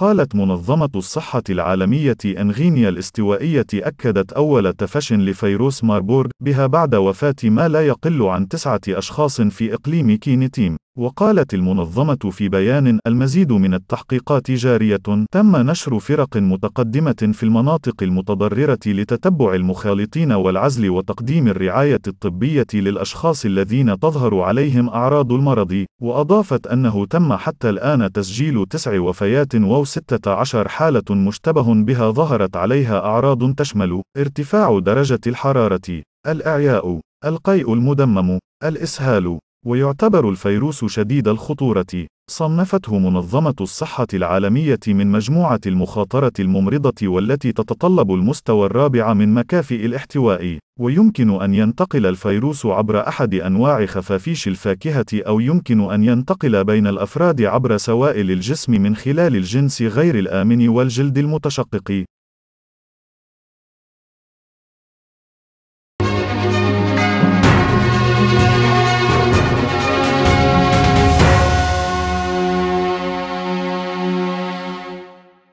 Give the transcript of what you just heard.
قالت منظمة الصحة العالمية إن غينيا الاستوائية أكدت أول تفشٍ لفيروس ماربورغ بها بعد وفاة ما لا يقل عن 9 أشخاص في إقليم كينيتيم. وقالت المنظمة في بيان: المزيد من التحقيقات جارية. تم نشر فرق متقدمة في المناطق المتضررة لتتبع المخالطين والعزل وتقديم الرعاية الطبية للأشخاص الذين تظهر عليهم أعراض المرض. وأضافت أنه تم حتى الآن تسجيل 9 وفيات و16 حالة مشتبه بها ظهرت عليها أعراض تشمل ارتفاع درجة الحرارة، الإعياء، القيء المدمم، الإسهال. ويعتبر الفيروس شديد الخطورة. صنفته منظمة الصحة العالمية من مجموعة المخاطرة الممرضة والتي تتطلب المستوى الرابع من مكافئ الاحتواء. ويمكن أن ينتقل الفيروس عبر أحد أنواع خفافيش الفاكهة أو يمكن أن ينتقل بين الأفراد عبر سوائل الجسم من خلال الجنس غير الآمن والجلد المتشقق.